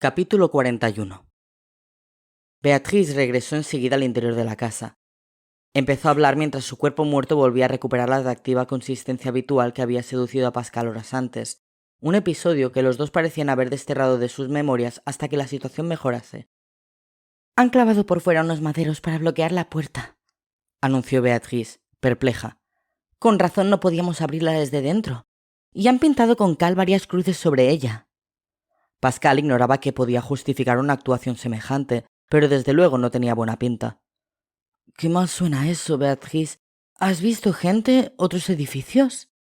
Capítulo 41. Beatriz regresó enseguida al interior de la casa. Empezó a hablar mientras su cuerpo muerto volvía a recuperar la atractiva consistencia habitual que había seducido a Pascal horas antes, un episodio que los dos parecían haber desterrado de sus memorias hasta que la situación mejorase. «Han clavado por fuera unos maderos para bloquear la puerta», anunció Beatriz, perpleja. «Con razón no podíamos abrirla desde dentro. Y han pintado con cal varias cruces sobre ella». Pascal ignoraba que podía justificar una actuación semejante, pero desde luego no tenía buena pinta. «¿Qué mal suena eso, Beatriz? ¿Has visto gente, otros edificios?»,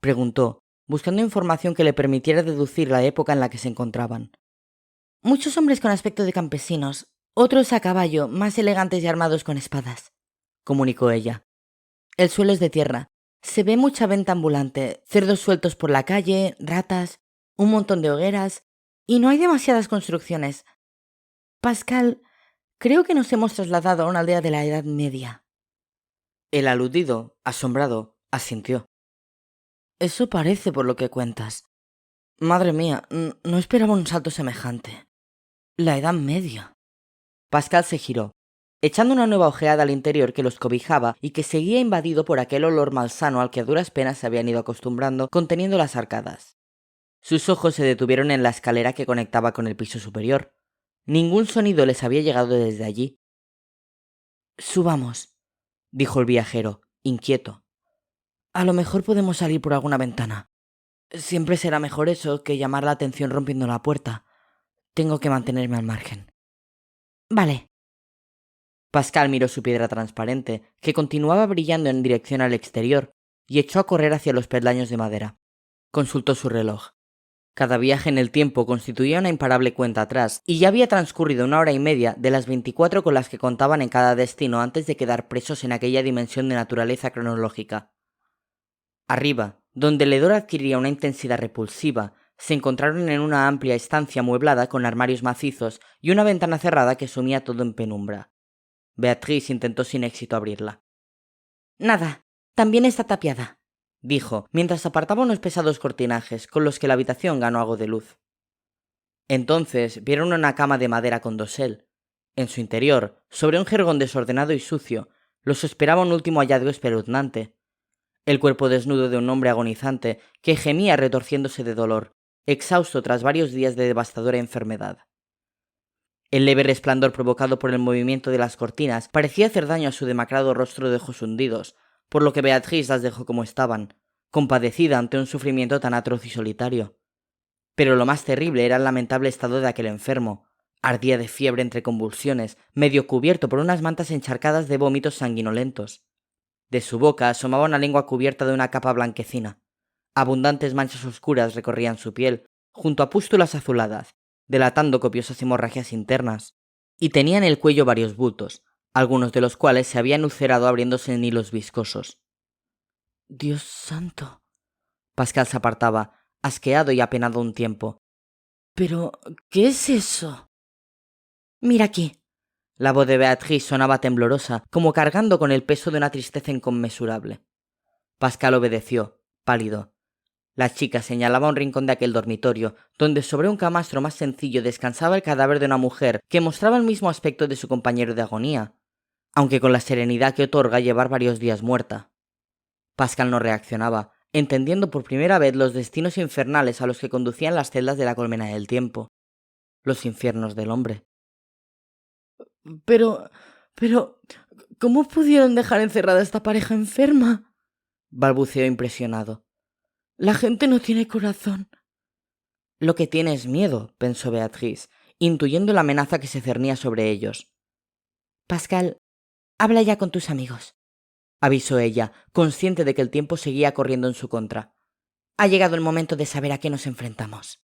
preguntó, buscando información que le permitiera deducir la época en la que se encontraban. «Muchos hombres con aspecto de campesinos, otros a caballo, más elegantes y armados con espadas», comunicó ella. «El suelo es de tierra. Se ve mucha venta ambulante, cerdos sueltos por la calle, ratas, un montón de hogueras, y no hay demasiadas construcciones. Pascal, creo que nos hemos trasladado a una aldea de la Edad Media». El aludido, asombrado, asintió. «Eso parece por lo que cuentas. Madre mía, no esperaba un salto semejante. La Edad Media». Pascal se giró, echando una nueva ojeada al interior que los cobijaba y que seguía invadido por aquel olor malsano al que a duras penas se habían ido acostumbrando conteniendo las arcadas. Sus ojos se detuvieron en la escalera que conectaba con el piso superior. Ningún sonido les había llegado desde allí. «Subamos», dijo el viajero, inquieto. «A lo mejor podemos salir por alguna ventana. Siempre será mejor eso que llamar la atención rompiendo la puerta. Tengo que mantenerme al margen». «Vale». Pascal miró su piedra transparente, que continuaba brillando en dirección al exterior, y echó a correr hacia los peldaños de madera. Consultó su reloj. Cada viaje en el tiempo constituía una imparable cuenta atrás, y ya había transcurrido 1 hora y media de las 24 con las que contaban en cada destino antes de quedar presos en aquella dimensión de naturaleza cronológica. Arriba, donde el hedor adquiría una intensidad repulsiva, se encontraron en una amplia estancia amueblada con armarios macizos y una ventana cerrada que sumía todo en penumbra. Beatriz intentó sin éxito abrirla. «Nada, también está tapiada», dijo, mientras apartaba unos pesados cortinajes con los que la habitación ganó algo de luz. Entonces vieron una cama de madera con dosel. En su interior, sobre un jergón desordenado y sucio, los esperaba un último hallazgo espeluznante. El cuerpo desnudo de un hombre agonizante que gemía retorciéndose de dolor, exhausto tras varios días de devastadora enfermedad. El leve resplandor provocado por el movimiento de las cortinas parecía hacer daño a su demacrado rostro de ojos hundidos, por lo que Beatriz las dejó como estaban, compadecida ante un sufrimiento tan atroz y solitario. Pero lo más terrible era el lamentable estado de aquel enfermo. Ardía de fiebre entre convulsiones, medio cubierto por unas mantas encharcadas de vómitos sanguinolentos. De su boca asomaba una lengua cubierta de una capa blanquecina. Abundantes manchas oscuras recorrían su piel, junto a pústulas azuladas, delatando copiosas hemorragias internas, y tenía en el cuello varios bultos, algunos de los cuales se habían ulcerado abriéndose en hilos viscosos. «Dios santo». Pascal se apartaba, asqueado y apenado un tiempo. «¿Pero qué es eso?» «Mira aquí». La voz de Beatriz sonaba temblorosa, como cargando con el peso de una tristeza inconmensurable. Pascal obedeció, pálido. La chica señalaba un rincón de aquel dormitorio, donde sobre un camastro más sencillo descansaba el cadáver de una mujer que mostraba el mismo aspecto de su compañero de agonía, aunque con la serenidad que otorga llevar varios días muerta. Pascal no reaccionaba, entendiendo por primera vez los destinos infernales a los que conducían las celdas de la colmena del tiempo. Los infiernos del hombre. Pero, ¿cómo pudieron dejar encerrada a esta pareja enferma?», balbuceó impresionado. «La gente no tiene corazón». «Lo que tiene es miedo», pensó Beatriz, intuyendo la amenaza que se cernía sobre ellos. «Pascal, habla ya con tus amigos», avisó ella, consciente de que el tiempo seguía corriendo en su contra. «Ha llegado el momento de saber a qué nos enfrentamos».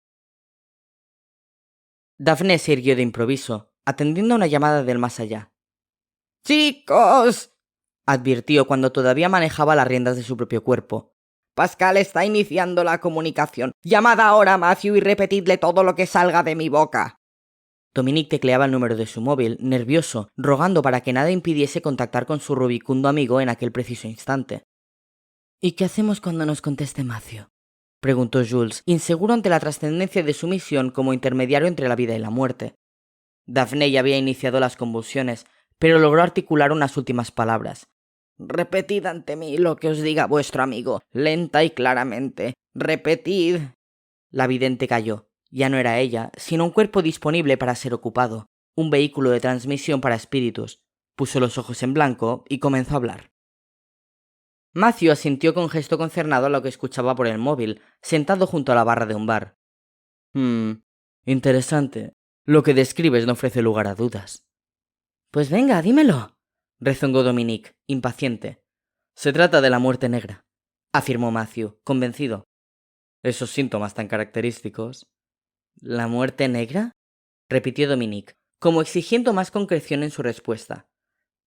Daphne se irguió de improviso, atendiendo a una llamada del más allá. «¡Chicos!», advirtió cuando todavía manejaba las riendas de su propio cuerpo. «Pascal está iniciando la comunicación. Llamad ahora a Matthew y repetidle todo lo que salga de mi boca». Dominique tecleaba el número de su móvil, nervioso, rogando para que nada impidiese contactar con su rubicundo amigo en aquel preciso instante. «¿Y qué hacemos cuando nos conteste Matthew?», preguntó Jules, inseguro ante la trascendencia de su misión como intermediario entre la vida y la muerte. Daphne ya había iniciado las convulsiones, pero logró articular unas últimas palabras. «Repetid ante mí lo que os diga vuestro amigo, lenta y claramente. Repetid». La vidente cayó. Ya no era ella, sino un cuerpo disponible para ser ocupado, un vehículo de transmisión para espíritus. Puso los ojos en blanco y comenzó a hablar. Matthew asintió con gesto concernado a lo que escuchaba por el móvil, sentado junto a la barra de un bar. Interesante. Lo que describes no ofrece lugar a dudas. Pues venga, dímelo, rezongó Dominique, impaciente. Se trata de la muerte negra, afirmó Matthew, convencido. Esos síntomas tan característicos. ¿La muerte negra? Repitió Dominique, como exigiendo más concreción en su respuesta.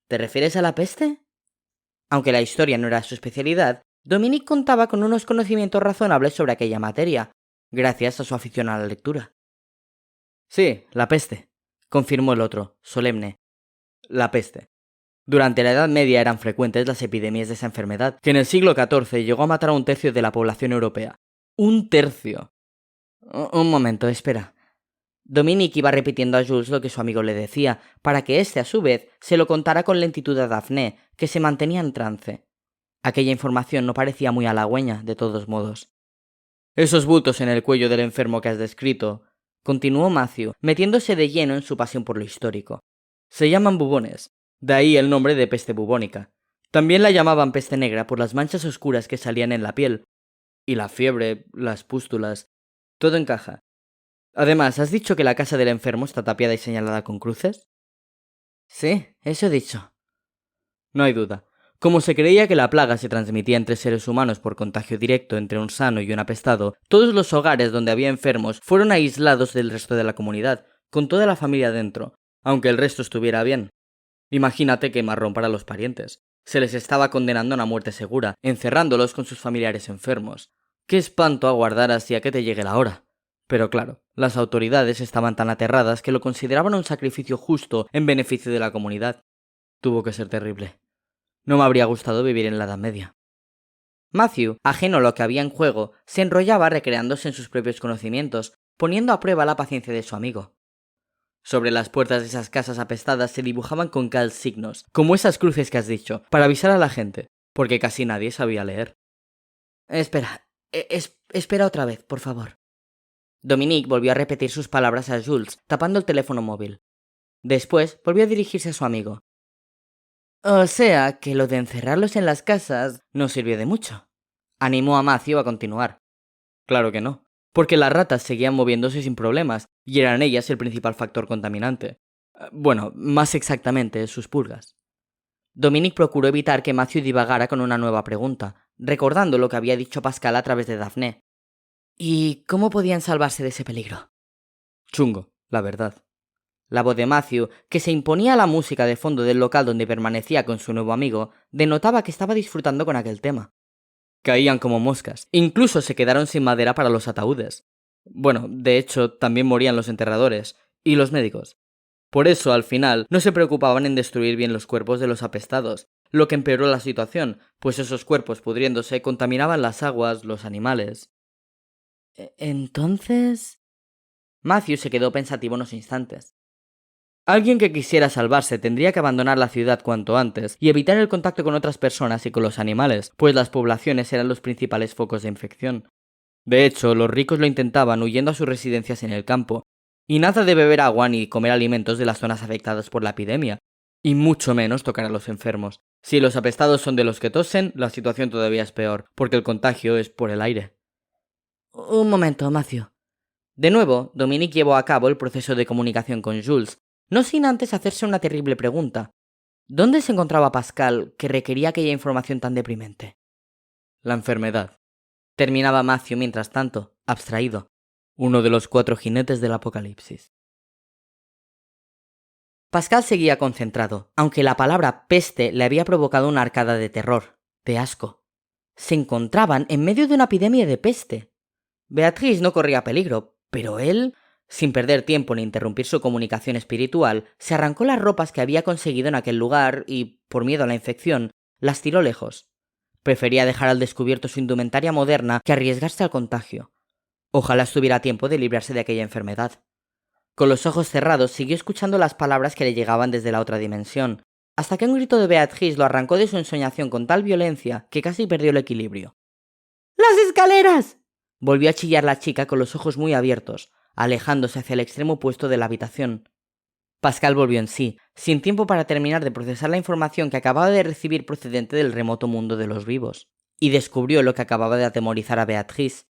¿Te refieres a la peste? Aunque la historia no era su especialidad, Dominique contaba con unos conocimientos razonables sobre aquella materia, gracias a su afición a la lectura. Sí, la peste, confirmó el otro, solemne. La peste. Durante la Edad Media eran frecuentes las epidemias de esa enfermedad, que en el siglo XIV llegó a matar a 1/3 de la población europea. ¡1/3! Un momento, espera. Dominique iba repitiendo a Jules lo que su amigo le decía, para que éste, a su vez, se lo contara con lentitud a Daphne, que se mantenía en trance. Aquella información no parecía muy halagüeña, de todos modos. Esos bultos en el cuello del enfermo que has descrito, continuó Matthew, metiéndose de lleno en su pasión por lo histórico. Se llaman bubones, de ahí el nombre de peste bubónica. También la llamaban peste negra por las manchas oscuras que salían en la piel. Y la fiebre, las pústulas, todo encaja. Además, ¿has dicho que la casa del enfermo está tapiada y señalada con cruces? Sí, eso he dicho. No hay duda. Como se creía que la plaga se transmitía entre seres humanos por contagio directo entre un sano y un apestado, todos los hogares donde había enfermos fueron aislados del resto de la comunidad, con toda la familia dentro, aunque el resto estuviera bien. Imagínate qué marrón para los parientes. Se les estaba condenando a una muerte segura, encerrándolos con sus familiares enfermos. Qué espanto aguardar así a que te llegue la hora. Pero claro, las autoridades estaban tan aterradas que lo consideraban un sacrificio justo en beneficio de la comunidad. Tuvo que ser terrible. No me habría gustado vivir en la Edad Media. Matthew, ajeno a lo que había en juego, se enrollaba recreándose en sus propios conocimientos, poniendo a prueba la paciencia de su amigo. Sobre las puertas de esas casas apestadas se dibujaban con cal signos, como esas cruces que has dicho, para avisar a la gente, porque casi nadie sabía leer. Espera, espera otra vez, por favor. Dominique volvió a repetir sus palabras a Jules, tapando el teléfono móvil. Después volvió a dirigirse a su amigo. O sea, que lo de encerrarlos en las casas no sirvió de mucho. Animó a Matthew a continuar. Claro que no, porque las ratas seguían moviéndose sin problemas, y eran ellas el principal factor contaminante. Bueno, más exactamente, sus pulgas. Dominique procuró evitar que Matthew divagara con una nueva pregunta, recordando lo que había dicho Pascal a través de Daphne. ¿Y cómo podían salvarse de ese peligro? Chungo, la verdad. La voz de Matthew, que se imponía a la música de fondo del local donde permanecía con su nuevo amigo, denotaba que estaba disfrutando con aquel tema. Caían como moscas, incluso se quedaron sin madera para los ataúdes. Bueno, de hecho, también morían los enterradores y los médicos. Por eso, al final, no se preocupaban en destruir bien los cuerpos de los apestados, lo que empeoró la situación, pues esos cuerpos pudriéndose contaminaban las aguas, los animales. Entonces... Matthew se quedó pensativo unos instantes. Alguien que quisiera salvarse tendría que abandonar la ciudad cuanto antes y evitar el contacto con otras personas y con los animales, pues las poblaciones eran los principales focos de infección. De hecho, los ricos lo intentaban huyendo a sus residencias en el campo, y nada de beber agua ni comer alimentos de las zonas afectadas por la epidemia, y mucho menos tocar a los enfermos. Si los apestados son de los que tosen, la situación todavía es peor, porque el contagio es por el aire. Un momento, Matthew. De nuevo, Dominique llevó a cabo el proceso de comunicación con Jules, no sin antes hacerse una terrible pregunta. ¿Dónde se encontraba Pascal que requería aquella información tan deprimente? La enfermedad. Terminaba Matthew mientras tanto, abstraído, uno de los 4 jinetes del apocalipsis. Pascal seguía concentrado, aunque la palabra peste le había provocado una arcada de terror, de asco. Se encontraban en medio de una epidemia de peste. Beatrice no corría peligro, pero él, sin perder tiempo ni interrumpir su comunicación espiritual, se arrancó las ropas que había conseguido en aquel lugar y, por miedo a la infección, las tiró lejos. Prefería dejar al descubierto su indumentaria moderna que arriesgarse al contagio. Ojalá estuviera a tiempo de librarse de aquella enfermedad. Con los ojos cerrados siguió escuchando las palabras que le llegaban desde la otra dimensión, hasta que un grito de Beatrice lo arrancó de su ensoñación con tal violencia que casi perdió el equilibrio. ¡Las escaleras! Volvió a chillar la chica con los ojos muy abiertos, alejándose hacia el extremo opuesto de la habitación. Pascal volvió en sí, sin tiempo para terminar de procesar la información que acababa de recibir procedente del remoto mundo de los vivos, y descubrió lo que acababa de atemorizar a Beatrice,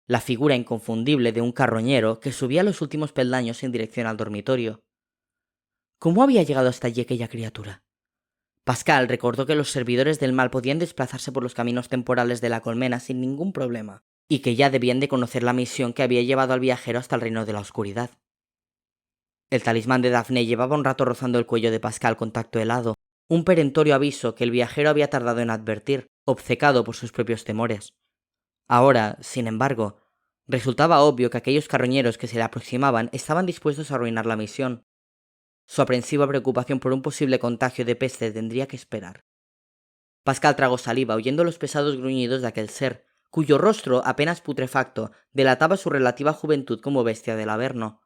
la figura inconfundible de un carroñero que subía los últimos peldaños en dirección al dormitorio. ¿Cómo había llegado hasta allí aquella criatura? Pascal recordó que los servidores del mal podían desplazarse por los caminos temporales de la colmena sin ningún problema, y que ya debían de conocer la misión que había llevado al viajero hasta el reino de la oscuridad. El talismán de Daphne llevaba un rato rozando el cuello de Pascal con tacto helado, un perentorio aviso que el viajero había tardado en advertir, obcecado por sus propios temores. Ahora, sin embargo, resultaba obvio que aquellos carroñeros que se le aproximaban estaban dispuestos a arruinar la misión. Su aprensiva preocupación por un posible contagio de peste tendría que esperar. Pascal tragó saliva oyendo los pesados gruñidos de aquel ser, cuyo rostro, apenas putrefacto, delataba su relativa juventud como bestia del Averno.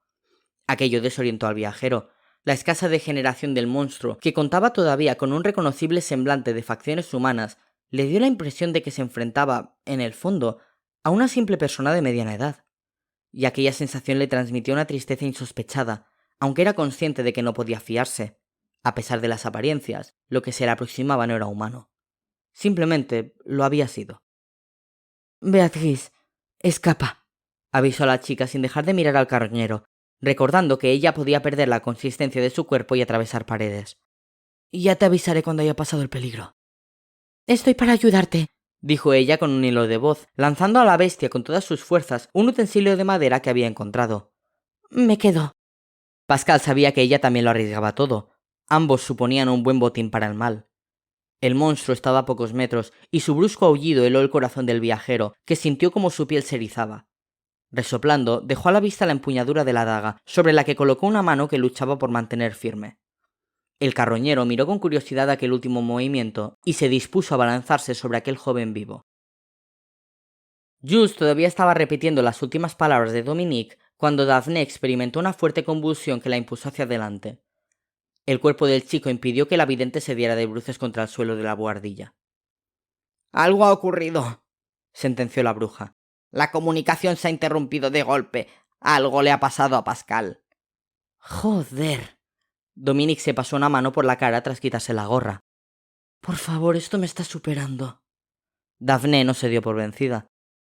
Aquello desorientó al viajero. La escasa degeneración del monstruo, que contaba todavía con un reconocible semblante de facciones humanas, le dio la impresión de que se enfrentaba, en el fondo, a una simple persona de mediana edad. Y aquella sensación le transmitió una tristeza insospechada, aunque era consciente de que no podía fiarse. A pesar de las apariencias, lo que se le aproximaba no era humano. Simplemente lo había sido. Beatriz, escapa, avisó a la chica sin dejar de mirar al carroñero, recordando que ella podía perder la consistencia de su cuerpo y atravesar paredes. Ya te avisaré cuando haya pasado el peligro. Estoy para ayudarte, dijo ella con un hilo de voz, lanzando a la bestia con todas sus fuerzas un utensilio de madera que había encontrado. Me quedo. Pascal sabía que ella también lo arriesgaba todo. Ambos suponían un buen botín para el mal. El monstruo estaba a pocos metros, y su brusco aullido heló el corazón del viajero, que sintió como su piel se erizaba. Resoplando, dejó a la vista la empuñadura de la daga, sobre la que colocó una mano que luchaba por mantener firme. El carroñero miró con curiosidad aquel último movimiento, y se dispuso a abalanzarse sobre aquel joven vivo. Jules todavía estaba repitiendo las últimas palabras de Dominique cuando Daphne experimentó una fuerte convulsión que la impulsó hacia adelante. El cuerpo del chico impidió que la vidente se diera de bruces contra el suelo de la buhardilla. «Algo ha ocurrido», sentenció la bruja. «La comunicación se ha interrumpido de golpe. Algo le ha pasado a Pascal». «Joder». Dominique se pasó una mano por la cara tras quitarse la gorra. «Por favor, esto me está superando». Daphne no se dio por vencida.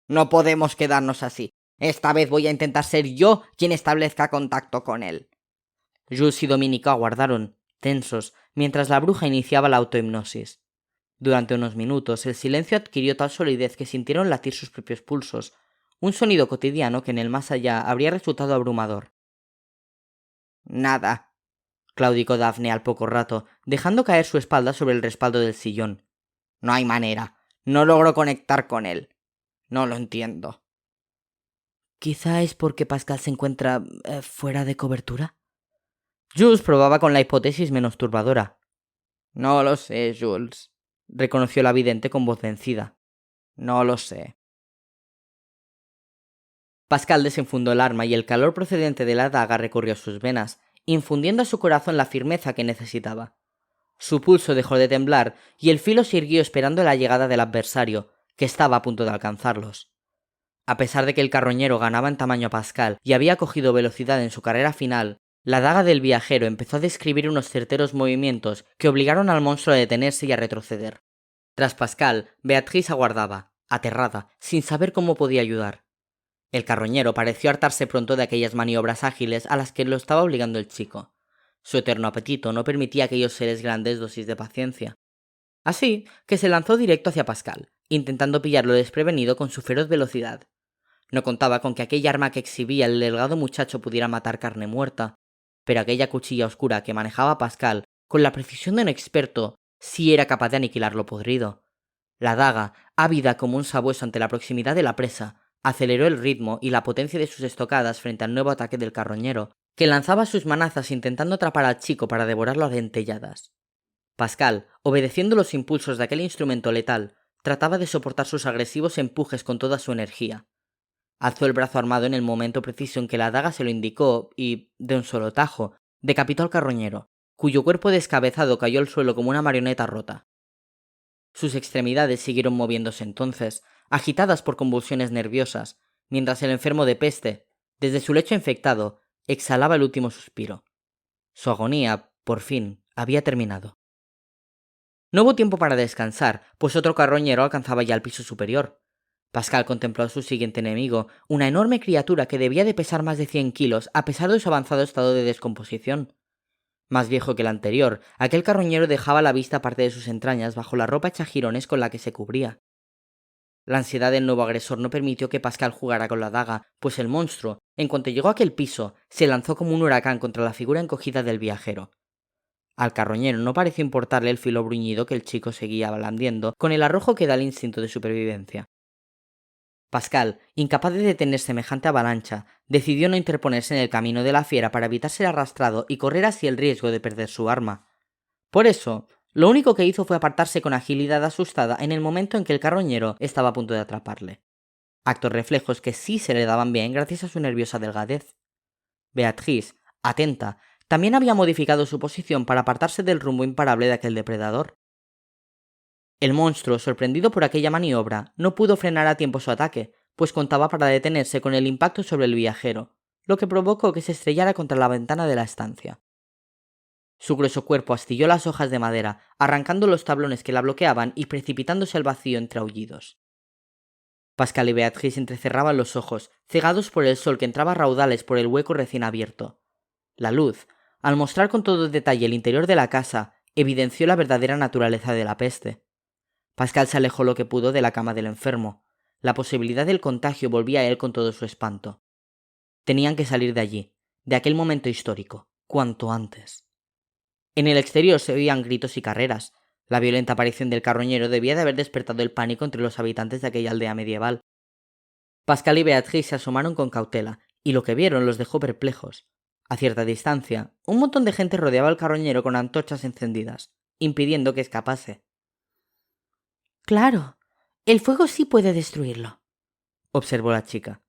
«No podemos quedarnos así. Esta vez voy a intentar ser yo quien establezca contacto con él». Jules y Dominique aguardaron, tensos, mientras la bruja iniciaba la autohipnosis. Durante unos minutos el silencio adquirió tal solidez que sintieron latir sus propios pulsos, un sonido cotidiano que en el más allá habría resultado abrumador. «Nada», claudicó Daphne al poco rato, dejando caer su espalda sobre el respaldo del sillón. «No hay manera. No logro conectar con él. No lo entiendo». «Quizá es porque Pascal se encuentra fuera de cobertura». Jules probaba con la hipótesis menos turbadora. «No lo sé, Jules», reconoció la vidente con voz vencida. «No lo sé». Pascal desenfundó el arma y el calor procedente de la daga recorrió sus venas, infundiendo a su corazón la firmeza que necesitaba. Su pulso dejó de temblar y el filo se irguió esperando la llegada del adversario, que estaba a punto de alcanzarlos. A pesar de que el carroñero ganaba en tamaño a Pascal y había cogido velocidad en su carrera final, la daga del viajero empezó a describir unos certeros movimientos que obligaron al monstruo a detenerse y a retroceder. Tras Pascal, Beatrice aguardaba, aterrada, sin saber cómo podía ayudar. El carroñero pareció hartarse pronto de aquellas maniobras ágiles a las que lo estaba obligando el chico. Su eterno apetito no permitía a aquellos seres grandes dosis de paciencia. Así que se lanzó directo hacia Pascal, intentando pillarlo desprevenido con su feroz velocidad. No contaba con que aquella arma que exhibía el delgado muchacho pudiera matar carne muerta, pero aquella cuchilla oscura que manejaba Pascal, con la precisión de un experto, sí era capaz de aniquilar lo podrido. La daga, ávida como un sabueso ante la proximidad de la presa, aceleró el ritmo y la potencia de sus estocadas frente al nuevo ataque del carroñero, que lanzaba sus manazas intentando atrapar al chico para devorarlo a dentelladas. Pascal, obedeciendo los impulsos de aquel instrumento letal, trataba de soportar sus agresivos empujes con toda su energía. Alzó el brazo armado en el momento preciso en que la daga se lo indicó y, de un solo tajo, decapitó al carroñero, cuyo cuerpo descabezado cayó al suelo como una marioneta rota. Sus extremidades siguieron moviéndose entonces, agitadas por convulsiones nerviosas, mientras el enfermo de peste, desde su lecho infectado, exhalaba el último suspiro. Su agonía, por fin, había terminado. No hubo tiempo para descansar, pues otro carroñero alcanzaba ya el piso superior. Pascal contempló a su siguiente enemigo, una enorme criatura que debía de pesar más de 100 kilos a pesar de su avanzado estado de descomposición. Más viejo que el anterior, aquel carroñero dejaba a la vista parte de sus entrañas bajo la ropa hecha jirones con la que se cubría. La ansiedad del nuevo agresor no permitió que Pascal jugara con la daga, pues el monstruo, en cuanto llegó a aquel piso, se lanzó como un huracán contra la figura encogida del viajero. Al carroñero no pareció importarle el filo bruñido que el chico seguía blandiendo con el arrojo que da el instinto de supervivencia. Pascal, incapaz de detener semejante avalancha, decidió no interponerse en el camino de la fiera para evitar ser arrastrado y correr así el riesgo de perder su arma. Por eso, lo único que hizo fue apartarse con agilidad asustada en el momento en que el carroñero estaba a punto de atraparle. Actos reflejos que sí se le daban bien gracias a su nerviosa delgadez. Beatriz, atenta, también había modificado su posición para apartarse del rumbo imparable de aquel depredador. El monstruo, sorprendido por aquella maniobra, no pudo frenar a tiempo su ataque, pues contaba para detenerse con el impacto sobre el viajero, lo que provocó que se estrellara contra la ventana de la estancia. Su grueso cuerpo astilló las hojas de madera, arrancando los tablones que la bloqueaban y precipitándose al vacío entre aullidos. Pascal y Beatriz entrecerraban los ojos, cegados por el sol que entraba a raudales por el hueco recién abierto. La luz, al mostrar con todo detalle el interior de la casa, evidenció la verdadera naturaleza de la peste. Pascal se alejó lo que pudo de la cama del enfermo. La posibilidad del contagio volvía a él con todo su espanto. Tenían que salir de allí, de aquel momento histórico, cuanto antes. En el exterior se oían gritos y carreras. La violenta aparición del carroñero debía de haber despertado el pánico entre los habitantes de aquella aldea medieval. Pascal y Beatriz se asomaron con cautela, y lo que vieron los dejó perplejos. A cierta distancia, un montón de gente rodeaba al carroñero con antorchas encendidas, impidiendo que escapase. Claro, el fuego sí puede destruirlo, observó la chica.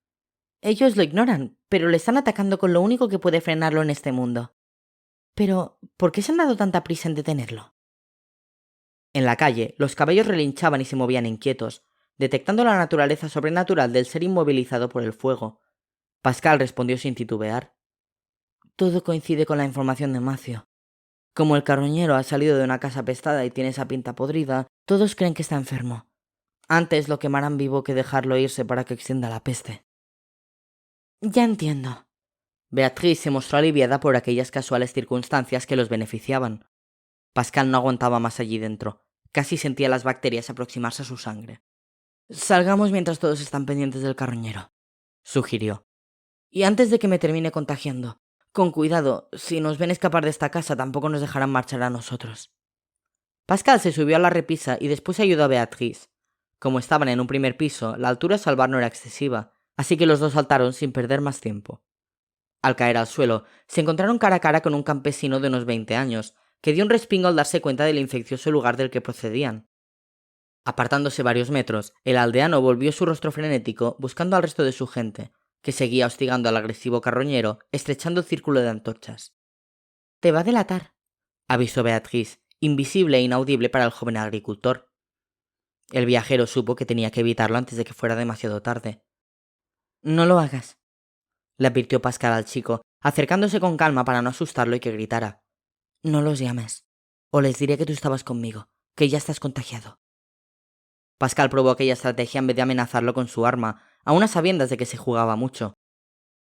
Ellos lo ignoran, pero le están atacando con lo único que puede frenarlo en este mundo. Pero, ¿por qué se han dado tanta prisa en detenerlo? En la calle, los caballos relinchaban y se movían inquietos, detectando la naturaleza sobrenatural del ser inmovilizado por el fuego. Pascal respondió sin titubear. Todo coincide con la información de Macio. Como el carroñero ha salido de una casa apestada y tiene esa pinta podrida, todos creen que está enfermo. Antes lo quemarán vivo que dejarlo irse para que extienda la peste. Ya entiendo. Beatriz se mostró aliviada por aquellas casuales circunstancias que los beneficiaban. Pascal no aguantaba más allí dentro. Casi sentía las bacterias aproximarse a su sangre. Salgamos mientras todos están pendientes del carroñero, sugirió. Y antes de que me termine contagiando, con cuidado, si nos ven escapar de esta casa tampoco nos dejarán marchar a nosotros. Pascal se subió a la repisa y después ayudó a Beatriz. Como estaban en un primer piso, la altura a salvar no era excesiva, así que los dos saltaron sin perder más tiempo. Al caer al suelo, se encontraron cara a cara con un campesino de unos 20 años, que dio un respingo al darse cuenta del infeccioso lugar del que procedían. Apartándose varios metros, el aldeano volvió su rostro frenético buscando al resto de su gente, que seguía hostigando al agresivo carroñero, estrechando el círculo de antorchas. «Te va a delatar», avisó Beatriz, invisible e inaudible para el joven agricultor. El viajero supo que tenía que evitarlo antes de que fuera demasiado tarde. «No lo hagas», le advirtió Pascal al chico, acercándose con calma para no asustarlo y que gritara. «No los llames, o les diré que tú estabas conmigo, que ya estás contagiado». Pascal probó aquella estrategia en vez de amenazarlo con su arma, aun a sabiendas de que se jugaba mucho.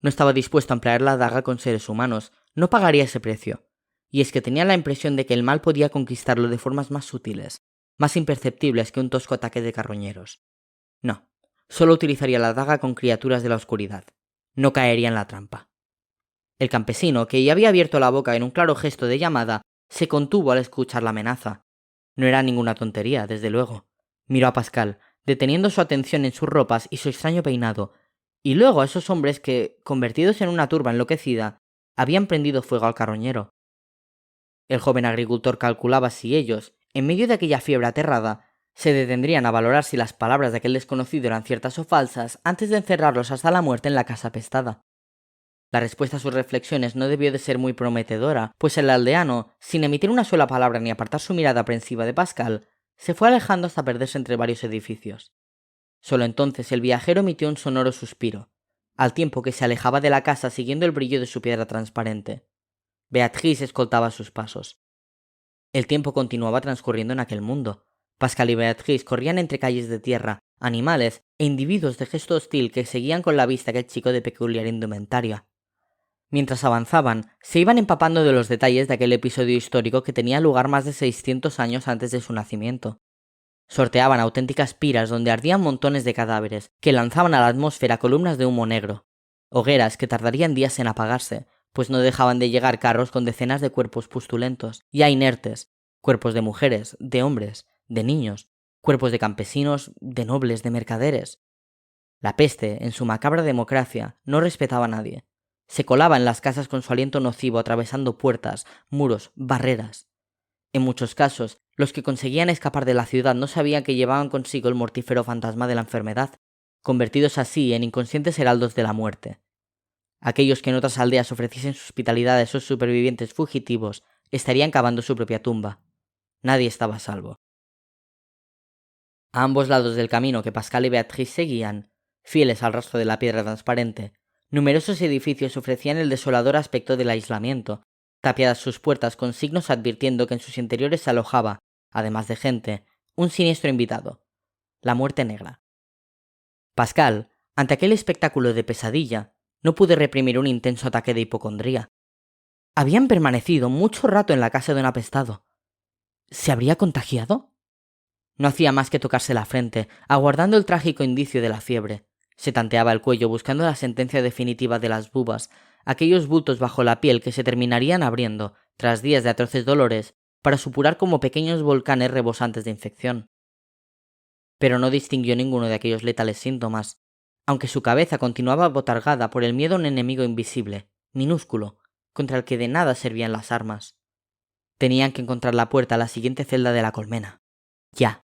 No estaba dispuesto a emplear la daga con seres humanos, no pagaría ese precio. Y es que tenía la impresión de que el mal podía conquistarlo de formas más sutiles, más imperceptibles que un tosco ataque de carroñeros. No, solo utilizaría la daga con criaturas de la oscuridad. No caería en la trampa. El campesino, que ya había abierto la boca en un claro gesto de llamada, se contuvo al escuchar la amenaza. No era ninguna tontería, desde luego. Miró a Pascal, deteniendo su atención en sus ropas y su extraño peinado, y luego a esos hombres que, convertidos en una turba enloquecida, habían prendido fuego al carroñero. El joven agricultor calculaba si ellos, en medio de aquella fiebre aterrada, Se detendrían a valorar si las palabras de aquel desconocido eran ciertas o falsas antes de encerrarlos hasta la muerte en la casa apestada. La respuesta a sus reflexiones no debió de ser muy prometedora, pues el aldeano, sin emitir una sola palabra ni apartar su mirada aprensiva de Pascal, se fue alejando hasta perderse entre varios edificios. Solo entonces el viajero emitió un sonoro suspiro, al tiempo que se alejaba de la casa siguiendo el brillo de su piedra transparente. Beatrice escoltaba sus pasos. El tiempo continuaba transcurriendo en aquel mundo. Pascal y Beatrice corrían entre calles de tierra, animales e individuos de gesto hostil que seguían con la vista a aquel chico de peculiar indumentaria. Mientras avanzaban, se iban empapando de los detalles de aquel episodio histórico que tenía lugar más de 600 años antes de su nacimiento. Sorteaban auténticas piras donde ardían montones de cadáveres, que lanzaban a la atmósfera columnas de humo negro, hogueras que tardarían días en apagarse, pues no dejaban de llegar carros con decenas de cuerpos pustulentos, ya inertes, cuerpos de mujeres, de hombres, de niños, cuerpos de campesinos, de nobles, de mercaderes. La peste, en su macabra democracia, no respetaba a nadie. Se colaba en las casas con su aliento nocivo atravesando puertas, muros, barreras. En muchos casos, los que conseguían escapar de la ciudad no sabían que llevaban consigo el mortífero fantasma de la enfermedad, convertidos así en inconscientes heraldos de la muerte. Aquellos que en otras aldeas ofreciesen su hospitalidad a esos supervivientes fugitivos estarían cavando su propia tumba. Nadie estaba a salvo. A ambos lados del camino que Pascal y Beatrice seguían, fieles al rastro de la piedra transparente, numerosos edificios ofrecían el desolador aspecto del aislamiento, tapiadas sus puertas con signos advirtiendo que en sus interiores se alojaba, además de gente, un siniestro invitado, la muerte negra. Pascal, ante aquel espectáculo de pesadilla, no pudo reprimir un intenso ataque de hipocondría. Habían permanecido mucho rato en la casa de un apestado. ¿Se habría contagiado? No hacía más que tocarse la frente, aguardando el trágico indicio de la fiebre. Se tanteaba el cuello buscando la sentencia definitiva de las bubas, aquellos bultos bajo la piel que se terminarían abriendo, tras días de atroces dolores, para supurar como pequeños volcanes rebosantes de infección. Pero no distinguió ninguno de aquellos letales síntomas, aunque su cabeza continuaba abotargada por el miedo a un enemigo invisible, minúsculo, contra el que de nada servían las armas. Tenían que encontrar la puerta a la siguiente celda de la colmena. Ya.